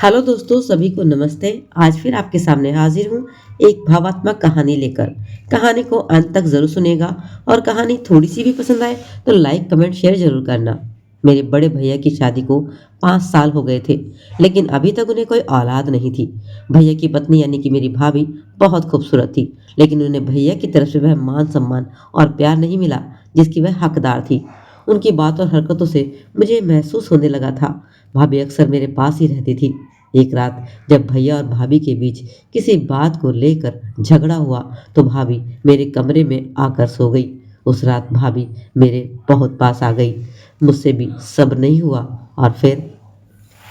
Hello दोस्तों, सभी को नमस्ते। आज फिर आपके सामने हाजिर हूँ एक भावात्मक कहानी लेकर। कहानी को अंत तक जरूर सुनेगा और कहानी थोड़ी सी भी पसंद आए तो लाइक कमेंट शेयर जरूर करना। मेरे बड़े भैया की शादी को 5 साल हो गए थे, लेकिन अभी तक उन्हें कोई औलाद नहीं थी। भैया की पत्नी यानी कि मेरी भाभी बहुत खूबसूरत थी, लेकिन उन्हें भैया की तरफ से वह मान सम्मान और प्यार नहीं मिला जिसकी वह हकदार थी। उनकी बात और हरकतों से मुझे महसूस होने लगा था। भाभी अक्सर मेरे पास ही रहती थी। एक रात जब भैया और भाभी के बीच किसी बात को लेकर झगड़ा हुआ तो भाभी मेरे कमरे में आकर सो गई। उस रात भाभी मेरे बहुत पास आ गई। मुझसे भी सब्र नहीं हुआ और फिर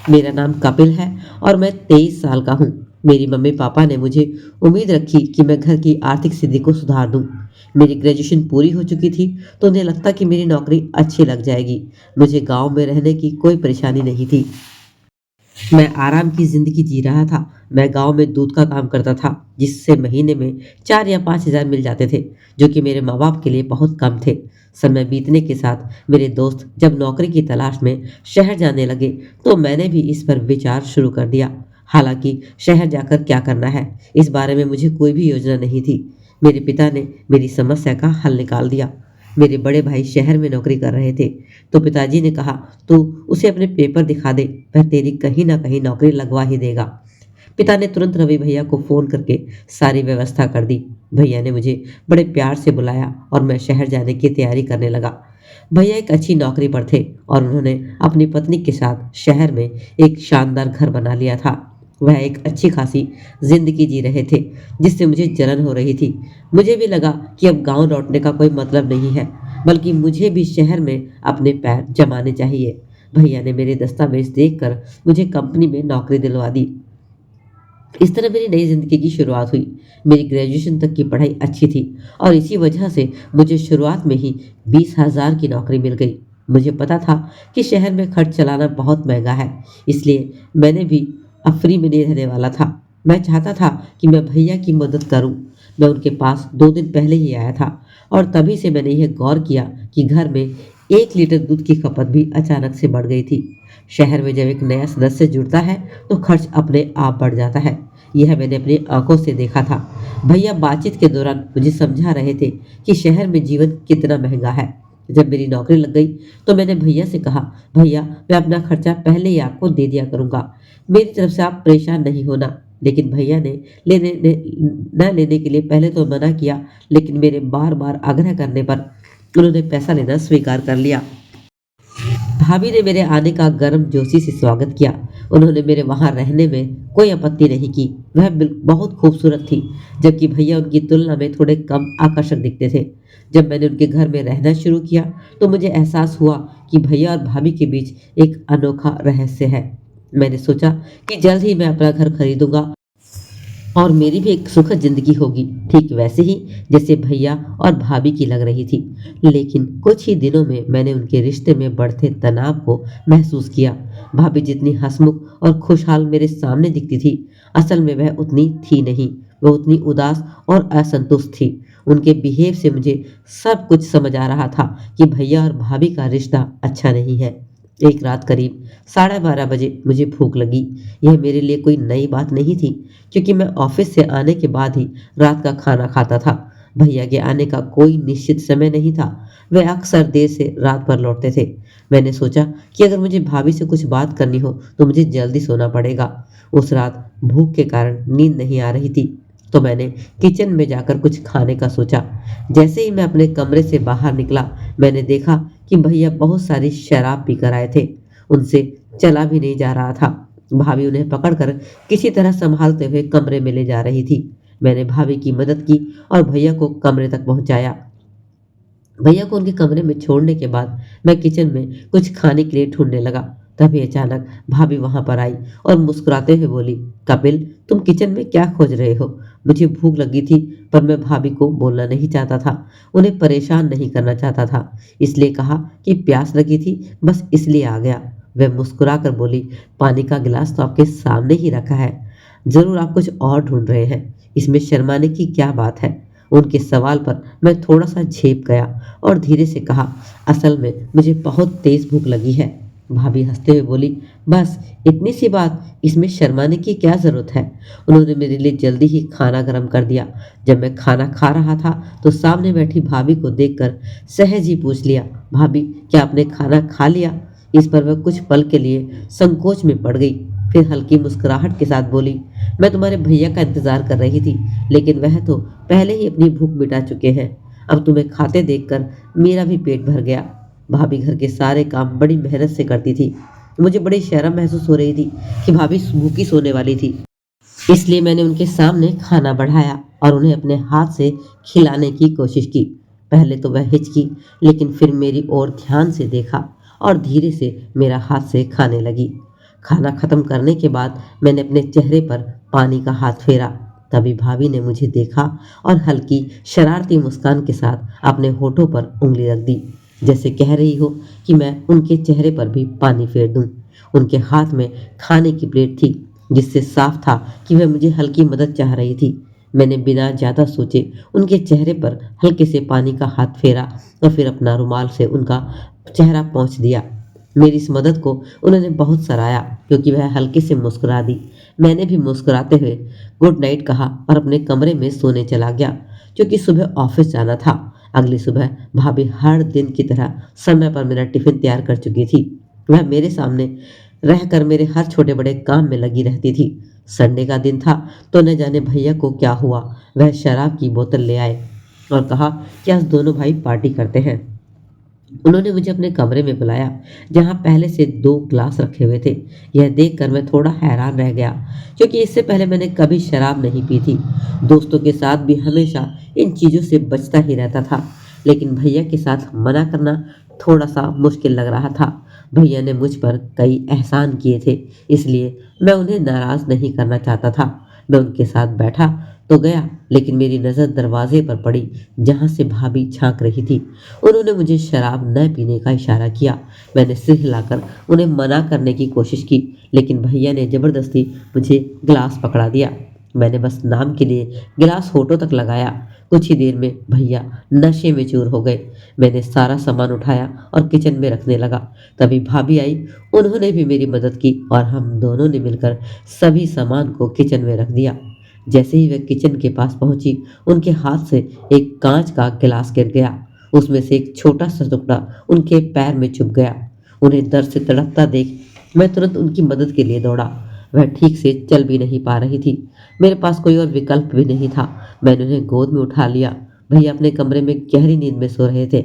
मेरा नाम कपिल है और मैं 23 साल का हूँ। मेरी मम्मी पापा ने मुझे उम्मीद रखी कि मैं घर की आर्थिक स्थिति को सुधार दूँ। मेरी ग्रेजुएशन पूरी हो चुकी थी तो उन्हें लगता कि मेरी नौकरी अच्छी लग जाएगी। मुझे गांव में रहने की कोई परेशानी नहीं थी। मैं आराम की जिंदगी जी रहा था। मैं गांव में दूध का काम करता था, जिससे महीने में 4 या 5 हजार मिल जाते थे, जो कि मेरे माँ बाप के लिए बहुत कम थे। समय बीतने के साथ मेरे दोस्त जब नौकरी की तलाश में शहर जाने लगे तो मैंने भी इस पर विचार शुरू कर दिया। हालांकि शहर जाकर क्या करना है, इस बारे में मुझे कोई भी योजना नहीं थी। मेरे पिता ने मेरी समस्या का हल निकाल दिया। मेरे बड़े भाई शहर में नौकरी कर रहे थे, तो पिताजी ने कहा, तू उसे अपने पेपर दिखा दे, वह तेरी कहीं ना कहीं नौकरी लगवा ही देगा। पिता ने तुरंत रवि भैया को फोन करके सारी व्यवस्था कर दी। भैया ने मुझे बड़े प्यार से बुलाया और मैं शहर जाने की तैयारी करने लगा। भैया एक अच्छी नौकरी पर थे और उन्होंने अपनी पत्नी के साथ शहर में एक शानदार घर बना लिया था। वह एक अच्छी खासी जिंदगी जी रहे थे, जिससे मुझे जलन हो रही थी। मुझे भी लगा कि अब गांव लौटने का कोई मतलब नहीं है, बल्कि मुझे भी शहर में अपने पैर जमाने चाहिए। भैया ने मेरे दस्तावेज देखकर मुझे कंपनी में नौकरी दिलवा दी। इस तरह मेरी नई जिंदगी की शुरुआत हुई। मेरी ग्रेजुएशन तक की पढ़ाई अच्छी थी और इसी वजह से मुझे शुरुआत में ही 20 हजार की नौकरी मिल गई। मुझे पता था कि शहर में खर्च चलाना बहुत महंगा है, इसलिए मैंने भी अब फ्री में नहीं रहने वाला था। मैं चाहता था कि मैं भैया की मदद करूं। मैं उनके पास 2 दिन पहले ही आया था और तभी से मैंने यह गौर किया कि घर में 1 लीटर दूध की खपत भी अचानक से बढ़ गई थी। शहर में जब एक नया सदस्य जुड़ता है तो खर्च अपने आप बढ़ जाता है। यह मैंने अपनी आंखों से देखा था। भैया बातचीत के दौरान मुझे समझा रहे थे कि शहर में जीवन कितना महंगा है। जब मेरी नौकरी लग गई तो मैंने भैया से कहा, भैया मैं अपना खर्चा पहले ही आपको दे दिया करूंगा, मेरी तरफ से आप परेशान नहीं होना। लेकिन भैया ने न लेने के लिए पहले तो मना किया, लेकिन मेरे बार बार आग्रह करने पर उन्होंने पैसा लेना स्वीकार कर लिया। भाभी ने मेरे आने का गर्म जोशी से स्वागत किया। उन्होंने मेरे वहां रहने में कोई आपत्ति नहीं की। वह बहुत खूबसूरत थी, जबकि भैया उनकी तुलना में थोड़े कम आकर्षक दिखते थे। जब मैंने उनके घर में रहना शुरू किया तो मुझे एहसास हुआ कि भैया और भाभी के बीच एक अनोखा रहस्य है। मैंने सोचा कि जल्द ही मैं अपना घर खरीदूंगा और मेरी भी एक सुखद जिंदगी होगी, ठीक वैसे ही जैसे भैया और भाभी की लग रही थी। लेकिन कुछ ही दिनों में मैंने उनके रिश्ते में बढ़ते तनाव को महसूस किया। भाभी जितनी हंसमुख और खुशहाल मेरे सामने दिखती थी, असल में वह उतनी थी नहीं। वह उतनी उदास और असंतुष्ट थी। उनके बिहेव से मुझे सब कुछ समझ आ रहा था कि भैया और भाभी का रिश्ता अच्छा नहीं है। एक रात करीब 12:30 बजे मुझे भूख लगी। यह मेरे लिए कोई नई बात नहीं थी, क्योंकि मैं ऑफिस से आने के बाद ही रात का खाना खाता था। भैया के आने का कोई निश्चित समय नहीं था। वे अक्सर देर से रात पर लौटते थे। मैंने सोचा कि अगर मुझे भाभी से कुछ बात करनी हो तो मुझे जल्दी सोना पड़ेगा। उस रात भूख के कारण नींद नहीं आ रही थी, तो मैंने किचन में जाकर कुछ खाने का सोचा। जैसे ही मैं अपने कमरे से बाहर निकला, मैंने देखा कि भैया बहुत सारी शराब पीकर आए थे। उनसे चला भी नहीं जा रहा था। भाभी उन्हें पकड़कर किसी तरह संभालते हुए कमरे में ले जा रही थी। मैंने भाभी की मदद की और भैया को कमरे तक पहुंचाया। भैया को उनके कमरे में छोड़ने के बाद मैं किचन में कुछ खाने के लिए ढूंढने लगा। तभी अचानक भाभी वहां पर आई और मुस्कुराते हुए बोली, कपिल तुम किचन में क्या खोज रहे हो? मुझे भूख लगी थी, पर मैं भाभी को बोलना नहीं चाहता था। उन्हें परेशान नहीं करना चाहता था, इसलिए कहा कि प्यास लगी थी, बस इसलिए आ गया। वह मुस्कुराकर बोली, पानी का गिलास तो आपके सामने ही रखा है, जरूर आप कुछ और ढूंढ रहे हैं, इसमें शर्माने की क्या बात है? उनके सवाल पर मैं थोड़ा सा झेप गया और धीरे से कहा, असल में मुझे बहुत तेज भूख लगी है। भाभी हंसते हुए बोली, बस इतनी सी बात, इसमें शर्माने की क्या जरूरत है। उन्होंने मेरे लिए जल्दी ही खाना गर्म कर दिया। जब मैं खाना खा रहा था तो सामने बैठी भाभी को देखकर सहज ही पूछ लिया, भाभी क्या आपने खाना खा लिया? इस पर वह कुछ पल के लिए संकोच में पड़ गई, फिर हल्की मुस्कुराहट के साथ बोली, मैं तुम्हारे भैया का इंतजार कर रही थी, लेकिन वह तो पहले ही अपनी भूख मिटा चुके हैं। अब तुम्हें खाते देखकर मेरा भी पेट भर गया। भाभी घर के सारे काम बड़ी मेहनत से करती थी। मुझे बड़ी शर्म महसूस हो रही थी कि भाभी भूखी सोने वाली थी। इसलिए मैंने उनके सामने खाना बढ़ाया और उन्हें अपने हाथ से खिलाने की कोशिश की। पहले तो वह हिचकी, लेकिन फिर मेरी ओर ध्यान से देखा और धीरे से मेरा हाथ से खाने लगी। खाना खत्म करने के बाद मैंने अपने चेहरे पर पानी का हाथ फेरा। तभी भाभी ने मुझे देखा और हल्की शरारती मुस्कान के साथ अपने होठों पर उंगली रख दी, जैसे कह रही हो कि मैं उनके चेहरे पर भी पानी फेर दूं। उनके हाथ में खाने की प्लेट थी, जिससे साफ था कि वह मुझे हल्की मदद चाह रही थी। मैंने बिना ज़्यादा सोचे उनके चेहरे पर हल्के से पानी का हाथ फेरा और फिर अपना रुमाल से उनका चेहरा पोंछ दिया। मेरी इस मदद को उन्होंने बहुत सराहा, क्योंकि वह हल्के से मुस्कुरा दी। मैंने भी मुस्कुराते हुए गुड नाइट कहा और अपने कमरे में सोने चला गया, क्योंकि सुबह ऑफिस जाना था। अगली सुबह भाभी हर दिन की तरह समय पर मेरा टिफिन तैयार कर चुकी थी। वह मेरे सामने रहकर मेरे हर छोटे बड़े काम में लगी रहती थी। संडे का दिन था तो न जाने भैया को क्या हुआ, वह शराब की बोतल ले आए और कहा कि आज दोनों भाई पार्टी करते हैं। उन्होंने मुझे अपने कमरे में बुलाया, जहां पहले से 2 ग्लास रखे हुए थे। यह देखकर मैं थोड़ा हैरान रह गया, क्योंकि इससे पहले मैंने कभी शराब नहीं पी थी। दोस्तों के साथ भी हमेशा इन चीज़ों से बचता ही रहता था, लेकिन भैया के साथ मना करना थोड़ा सा मुश्किल लग रहा था। भैया ने मुझ पर कई एहसान किए थे, इसलिए मैं उन्हें नाराज़ नहीं करना चाहता था। मैं उनके साथ बैठा तो गया, लेकिन मेरी नज़र दरवाजे पर पड़ी, जहाँ से भाभी झांक रही थी। उन्होंने मुझे शराब न पीने का इशारा किया। मैंने सिर हिलाकर उन्हें मना करने की कोशिश की, लेकिन भैया ने ज़बरदस्ती मुझे गिलास पकड़ा दिया। मैंने बस नाम के लिए गिलास होठों तक लगाया। कुछ ही देर में भैया नशे में चूर हो गए। मैंने सारा सामान उठाया और किचन में रखने लगा। तभी भाभी आई। उन्होंने भी मेरी मदद की और हम दोनों ने मिलकर सभी सामान को किचन में रख दिया। जैसे ही वह किचन के पास पहुंची, उनके हाथ से एक कांच का गिलास गिर गया। उसमें से एक छोटा सा टुकड़ा उनके पैर में चुभ गया। उन्हें दर्द से तड़पता देख मैं तुरंत उनकी मदद के लिए दौड़ा। वह ठीक से चल भी नहीं पा रही थी। मेरे पास कोई और विकल्प भी नहीं था। मैंने उन्हें गोद में उठा लिया। भैया अपने कमरे में गहरी नींद में सो रहे थे,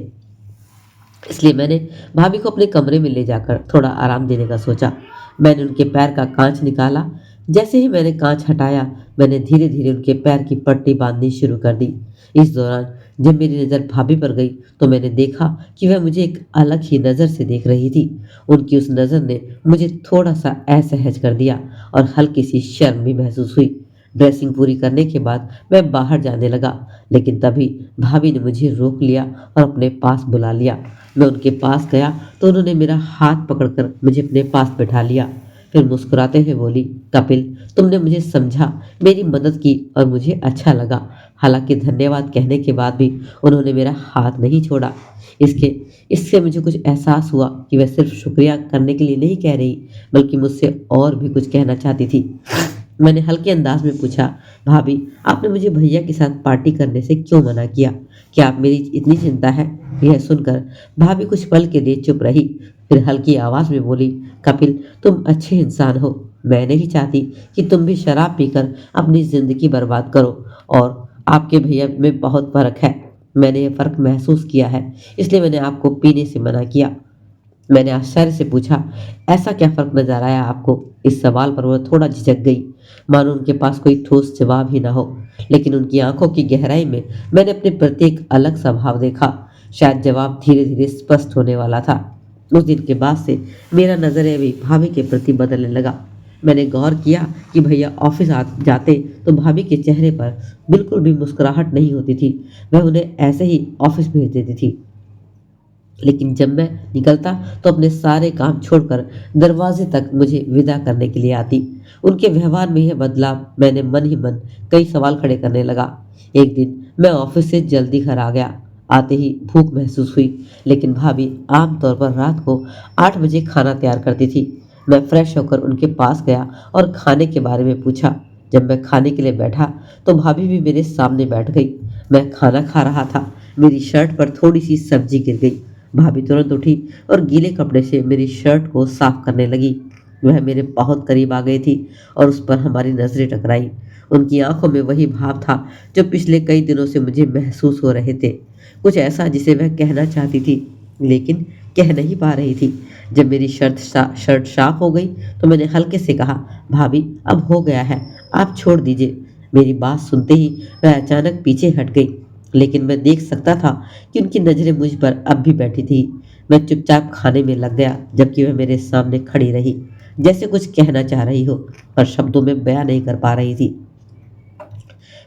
इसलिए मैंने भाभी को अपने कमरे में ले जाकर थोड़ा आराम देने का सोचा। मैंने उनके पैर का कांच निकाला। जैसे ही मैंने कांच हटाया, मैंने धीरे धीरे उनके पैर की पट्टी बांधनी शुरू कर दी। इस दौरान जब मेरी नज़र भाभी पर गई तो मैंने देखा कि वह मुझे एक अलग ही नज़र से देख रही थी। उनकी उस नज़र ने मुझे थोड़ा सा असहज कर दिया और हल्की सी शर्म भी महसूस हुई। ड्रेसिंग पूरी करने के बाद मैं बाहर जाने लगा, लेकिन तभी भाभी ने मुझे रोक लिया और अपने पास बुला लिया। मैं उनके पास गया तो उन्होंने मेरा हाथ पकड़कर मुझे अपने पास बैठा लिया। फिर मुस्कुराते हुए बोली, कपिल, तुमने मुझे समझा, मेरी मदद की और मुझे अच्छा लगा। हालांकि धन्यवाद कहने के बाद भी उन्होंने मेरा हाथ नहीं छोड़ा। इसके इससे मुझे कुछ एहसास हुआ कि वह सिर्फ शुक्रिया करने के लिए नहीं कह रही, बल्कि मुझसे और भी कुछ कहना चाहती थी। मैंने हल्के अंदाज में पूछा, भाभी, आपने मुझे भैया के साथ पार्टी करने से क्यों मना किया? क्या आप मेरी इतनी चिंता है? यह सुनकर भाभी कुछ पल के लिए चुप रही, फिर हल्की आवाज में बोली, कपिल, तुम अच्छे इंसान हो। मैं नहीं चाहती कि तुम भी शराब पीकर अपनी जिंदगी बर्बाद करो, और आपके भैया में बहुत फर्क है। मैंने ये फर्क महसूस किया है, इसलिए मैंने आपको पीने से मना किया। मैंने आश्चर्य से पूछा, ऐसा क्या फर्क नजर आया आपको? इस सवाल पर वह थोड़ा झिझक गई, मानो उनके पास कोई ठोस जवाब ही ना हो। लेकिन उनकी आंखों की गहराई में मैंने अपने प्रति एक अलग स्वभाव देखा। शायद जवाब धीरे धीरे स्पष्ट होने वाला था। उस दिन के बाद से मेरा नजरिया भी भाभी के प्रति बदलने लगा। मैंने गौर किया कि भैया ऑफिस जाते तो भाभी के चेहरे पर बिल्कुल भी मुस्कुराहट नहीं होती थी। वह उन्हें ऐसे ही ऑफिस भेज देती थी, लेकिन जब मैं निकलता तो अपने सारे काम छोड़कर दरवाजे तक मुझे विदा करने के लिए आती। उनके व्यवहार में यह बदलाव मैंने मन ही मन कई सवाल खड़े करने लगा। एक दिन मैं ऑफिस से जल्दी घर आ गया। आते ही भूख महसूस हुई, लेकिन भाभी आमतौर पर रात को 8 बजे खाना तैयार करती थी। मैं फ्रेश होकर उनके पास गया और खाने के बारे में पूछा। जब मैं खाने के लिए बैठा तो भाभी भी मेरे सामने बैठ गई। मैं खाना खा रहा था। मेरी शर्ट पर थोड़ी सी सब्जी गिर गई। भाभी तुरंत उठी और गीले कपड़े से मेरी शर्ट को साफ करने लगी। वह मेरे बहुत करीब आ गई थी और उस पर हमारी नजरें टकराई। उनकी आंखों में वही भाव था जो पिछले कई दिनों से मुझे महसूस हो रहे थे। कुछ ऐसा जिसे वह कहना चाहती थी लेकिन कह नहीं पा रही थी। जब मेरी शर्ट साफ हो गई तो मैंने हल्के से कहा, भाभी अब हो गया है, आप छोड़ दीजिए। मेरी बात सुनते ही वह अचानक पीछे हट गई, लेकिन मैं देख सकता था कि उनकी नजरें मुझ पर अब भी बैठी थी। मैं चुपचाप खाने में लग गया जबकि वह मेरे सामने खड़ी रही, जैसे कुछ कहना चाह रही हो पर शब्दों में बयां नहीं कर पा रही थी।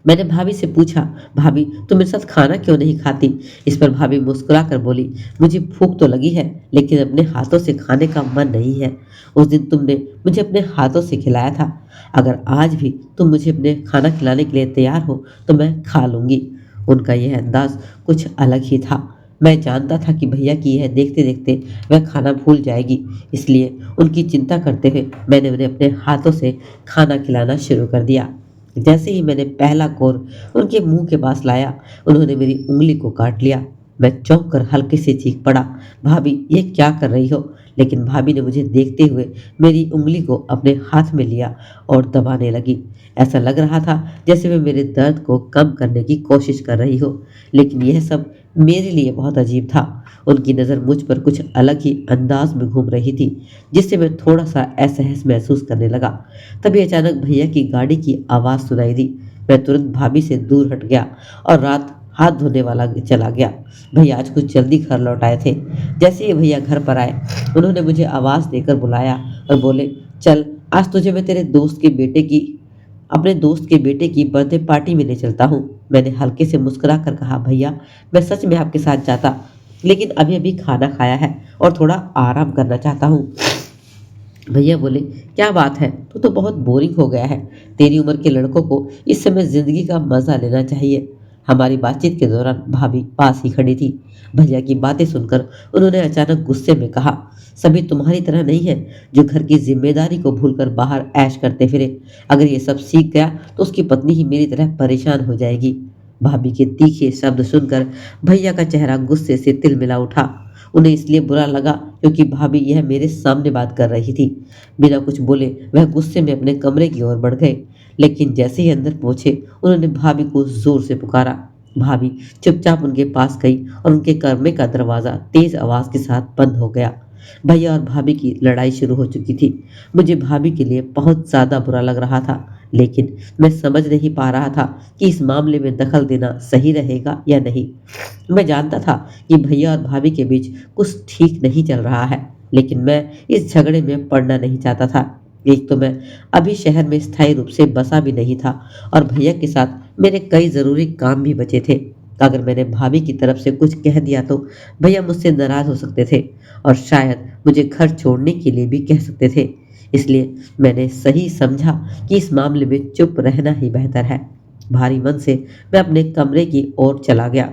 मैंने भाभी से पूछा, भाभी तुम मेरे साथ खाना क्यों नहीं खाती? इस पर भाभी मुस्कुरा कर बोली, मुझे भूख तो लगी है लेकिन अपने हाथों से खाने का मन नहीं है। उस दिन तुमने मुझे अपने हाथों से खिलाया था। अगर आज भी तुम मुझे अपने खाना खिलाने के लिए तैयार हो तो मैं खा लूंगी। उनका यह अंदाज कुछ अलग ही था। मैं जानता था कि भैया की यह देखते देखते वह खाना भूल जाएगी, इसलिए उनकी चिंता करते हुए मैंने उन्हें अपने हाथों से खाना खिलाना शुरू कर दिया। जैसे ही मैंने पहला कोर उनके मुंह के पास लाया, उन्होंने मेरी उंगली को काट लिया। मैं चौंक कर हल्के से चीख पड़ा, भाभी ये क्या कर रही हो? लेकिन भाभी ने मुझे देखते हुए मेरी उंगली को अपने हाथ में लिया और दबाने लगी। ऐसा लग रहा था जैसे वे मेरे दर्द को कम करने की कोशिश कर रही हो, लेकिन यह सब मेरे लिए बहुत अजीब था। उनकी नज़र मुझ पर कुछ अलग ही अंदाज में घूम रही थी, जिससे मैं थोड़ा सा असहज महसूस करने लगा। तभी अचानक भैया की गाड़ी की आवाज़ सुनाई दी। मैं तुरंत भाभी से दूर हट गया और रात हाथ धोने वाला चला गया। भैया आज कुछ जल्दी घर लौट आए थे। जैसे ही भैया घर पर आए, उन्होंने मुझे आवाज़ देकर बुलाया और बोले, चल आज तुझे मैं तेरे दोस्त के बेटे की अपने दोस्त के बेटे की बर्थडे पार्टी में ले चलता हूँ। मैंने हल्के से मुस्कुरा कर कहा, भैया मैं सच में आपके साथ जाता, लेकिन अभी अभी खाना खाया है और थोड़ा आराम करना चाहता हूँ। भैया बोले, क्या बात है, तू तो बहुत बोरिंग हो गया है। तेरी उम्र के लड़कों को इस समय जिंदगी का मजा लेना चाहिए। हमारी बातचीत के दौरान भाभी पास ही खड़ी थी। भैया की बातें सुनकर उन्होंने अचानक गुस्से में कहा, सभी तुम्हारी तरह नहीं है जो घर की जिम्मेदारी को भूलकर बाहर ऐश करते फिरे। अगर ये सब सीख गया तो उसकी पत्नी ही मेरी तरह परेशान हो जाएगी। भाभी के तीखे शब्द सुनकर भैया का चेहरा गुस्से से तिलमिला उठा। उन्हें इसलिए बुरा लगा क्योंकि भाभी यह मेरे सामने बात कर रही थी। बिना कुछ बोले वह गुस्से में अपने कमरे की ओर बढ़ गए, लेकिन जैसे ही अंदर पहुंचे उन्होंने भाभी को जोर से पुकारा। भाभी चुपचाप उनके पास गई और उनके कमरे का दरवाजा तेज आवाज के साथ बंद हो गया। भैया और भाभी की लड़ाई शुरू हो चुकी थी। मुझे भाभी के लिए बहुत ज्यादा बुरा लग रहा था, लेकिन मैं समझ नहीं पा रहा था कि इस मामले में दखल देना सही रहेगा या नहीं। मैं जानता था कि भैया और भाभी के बीच कुछ ठीक नहीं चल रहा है, लेकिन मैं इस झगड़े में पड़ना नहीं चाहता था। एक तो मैं अभी शहर में स्थायी रूप से बसा भी नहीं था और भैया के साथ मेरे कई जरूरी काम भी बचे थे। अगर मैंने भाभी की तरफ से कुछ कह दिया तो भैया मुझसे नाराज हो सकते थे और शायद मुझे घर छोड़ने के लिए भी कह सकते थे। इसलिए मैंने सही समझा कि इस मामले में चुप रहना ही बेहतर है। भारी मन से मैं अपने कमरे की ओर चला गया।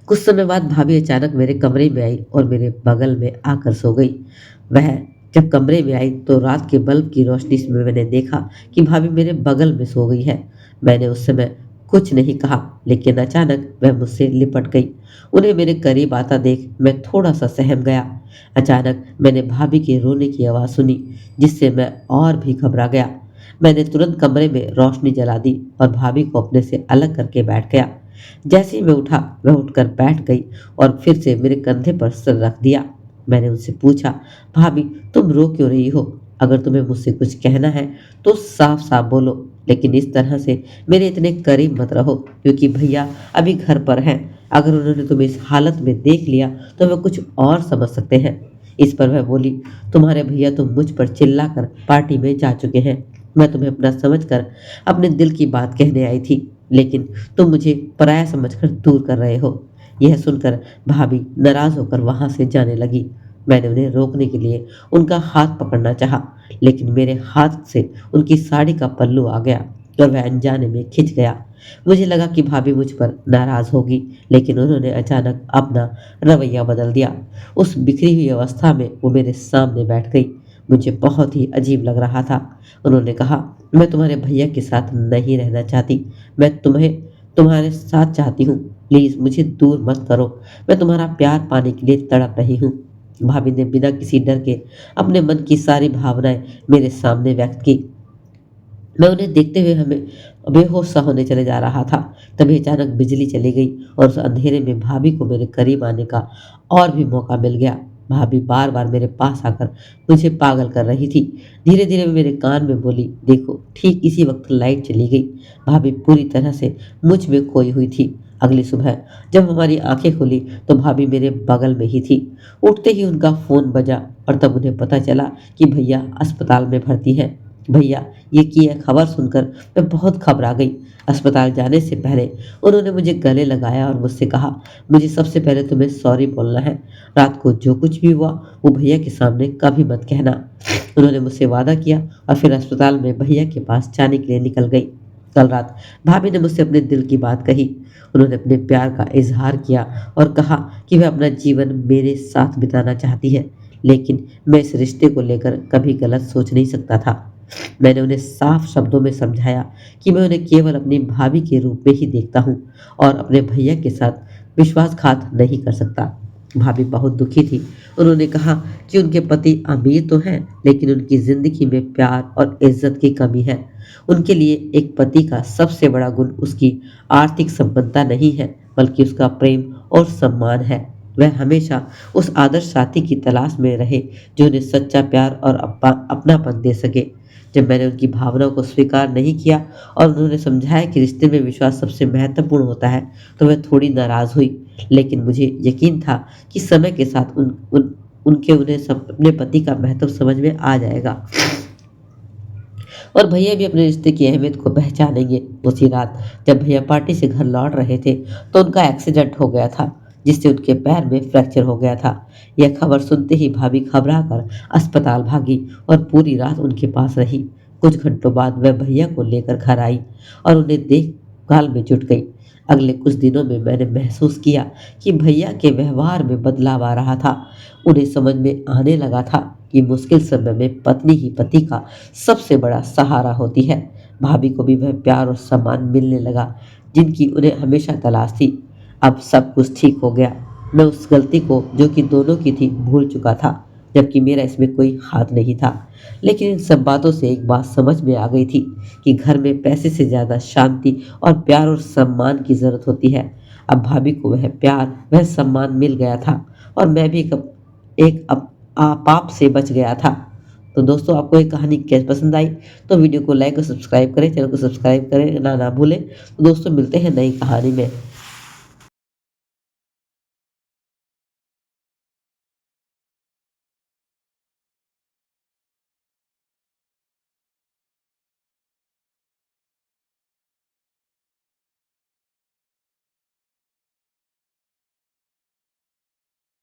कुछ समय बाद भाभी अचानक मेरे कमरे में आई और मेरे बगल में आकर सो गई। वह जब कमरे में आई तो रात के बल्ब की रोशनी में मैंने देखा कि भाभी मेरे बगल में सो गई है। मैंने उस समय कुछ नहीं कहा, लेकिन अचानक वह मुझसे लिपट गई। उन्हें मेरे करीब आता देख मैं थोड़ा सा सहम गया। अचानक मैंने भाभी के रोने की आवाज़ सुनी, जिससे मैं और भी घबरा गया। मैंने तुरंत कमरे में रोशनी जला दी और भाभी को अपने से अलग करके बैठ गया। जैसे ही मैं उठा वह उठकर बैठ गई और फिर से मेरे कंधे पर सर रख दिया। मैंने उनसे पूछा, भाभी तुम रो क्यों रही हो? अगर तुम्हें मुझसे कुछ कहना है तो साफ साफ बोलो, लेकिन इस तरह से मेरे इतने करीब मत रहो, क्योंकि भैया अभी घर पर हैं। अगर उन्होंने तुम्हें इस हालत में देख लिया तो वह कुछ और समझ सकते हैं। इस पर वह बोली, तुम्हारे भैया तो मुझ पर चिल्लाकर पार्टी में जा चुके हैं। मैं तुम्हें अपना समझकर अपने दिल की बात कहने आई थी, लेकिन तुम मुझे पराया समझकर दूर कर रहे हो। यह सुनकर भाभी नाराज होकर वहां से जाने लगी। मैंने उन्हें रोकने के लिए उनका हाथ पकड़ना चाहा, लेकिन मेरे हाथ से उनकी साड़ी का पल्लू आ गया और वह अनजाने में खिंच गया। मुझे लगा कि भाभी मुझ पर नाराज होगी, लेकिन उन्होंने अचानक अपना रवैया बदल दिया। उस बिखरी हुई अवस्था में वो मेरे सामने बैठ गई। मुझे बहुत ही अजीब लग रहा था। उन्होंने कहा, मैं तुम्हारे भैया के साथ नहीं रहना चाहती, मैं तुम्हें तुम्हारे साथ चाहती हूँ। प्लीज मुझे दूर मत करो, मैं तुम्हारा प्यार पाने के लिए तड़प रही हूँ। भाभी ने बिना किसी डर के अपने मन की सारी भावनाएं मेरे सामने व्यक्त की। मैं उन्हें देखते हुए हमें बेहोश सा होने चले जा रहा था। तभी अचानक बिजली चली गई और उस अंधेरे में भाभी को मेरे करीब आने का और भी मौका मिल गया। भाभी बार बार मेरे पास आकर मुझे पागल कर रही थी। धीरे धीरे वो मेरे कान में बोली, देखो ठीक इसी वक्त लाइट चली गई। भाभी पूरी तरह से मुझ में खोई हुई थी। अगली सुबह जब हमारी आंखें खुली तो भाभी मेरे बगल में ही थी। उठते ही उनका फोन बजा और तब उन्हें पता चला कि भैया अस्पताल में भर्ती हैं। भैया ये की यह खबर सुनकर मैं बहुत घबरा गई। अस्पताल जाने से पहले उन्होंने मुझे गले लगाया और मुझसे कहा, मुझे सबसे पहले तुम्हें सॉरी बोलना है। रात को जो कुछ भी हुआ वो भैया के सामने कभी मत कहना। उन्होंने मुझसे वादा किया और फिर अस्पताल में भैया के पास जाने के लिए निकल गई। कल रात भाभी ने मुझसे अपने दिल की बात कही। उन्होंने अपने प्यार का इजहार किया और कहा कि वह अपना जीवन मेरे साथ बिताना चाहती है, लेकिन मैं इस रिश्ते को लेकर कभी गलत सोच नहीं सकता था। मैंने उन्हें साफ शब्दों में समझाया कि मैं उन्हें केवल अपनी भाभी के रूप में ही देखता हूँ और अपने भैया के साथ विश्वासघात नहीं कर सकता। भाभी बहुत दुखी थी। उन्होंने कहा कि उनके पति अमीर तो हैं, लेकिन उनकी जिंदगी में प्यार और इज्जत की कमी है। उनके लिए एक पति का सबसे बड़ा गुण उसकी आर्थिक संपन्नता नहीं है, बल्कि उसका प्रेम और सम्मान है। वह हमेशा उस आदर्श साथी की तलाश में रहे जो उन्हें सच्चा प्यार और अपनापन दे सके। जब मैंने उनकी भावनाओं को स्वीकार नहीं किया और उन्होंने समझाया कि रिश्ते में विश्वास सबसे महत्वपूर्ण होता है, तो वह थोड़ी नाराज हुई। लेकिन मुझे यकीन था कि समय के साथ उनके उन्हें अपने पति का महत्व समझ में आ जाएगा और भैया भी अपने रिश्ते की अहमियत को पहचानेंगे। उसी रात जब भैया पार्टी से घर लौट रहे थे तो उनका एक्सीडेंट हो गया था, जिससे उनके पैर में फ्रैक्चर हो गया था। यह खबर सुनते ही भाभी घबरा कर अस्पताल भागी और पूरी रात उनके पास रही। कुछ घंटों बाद वह भैया को लेकर घर आई और उन्हें देखभाल में जुट गई। अगले कुछ दिनों में मैंने महसूस किया कि भैया के व्यवहार में बदलाव आ रहा था। उन्हें समझ में आने लगा था कि मुश्किल समय में पत्नी ही पति का सबसे बड़ा सहारा होती है। भाभी को भी वह प्यार और सम्मान मिलने लगा जिनकी उन्हें हमेशा तलाश थी। अब सब कुछ ठीक हो गया। मैं उस गलती को जो कि दोनों की थी भूल चुका था, जबकि मेरा इसमें कोई हाथ नहीं था। लेकिन इन सब बातों से एक बात समझ में आ गई थी कि घर में पैसे से ज़्यादा शांति और प्यार और सम्मान की ज़रूरत होती है। अब भाभी को वह प्यार वह सम्मान मिल गया था और मैं भी पाप से बच गया था। तो दोस्तों, आपको ये कहानी कैसे पसंद आई तो वीडियो को लाइक और सब्सक्राइब करें, चैनल को सब्सक्राइब करें ना भूलें। तो दोस्तों, मिलते हैं नई कहानी में।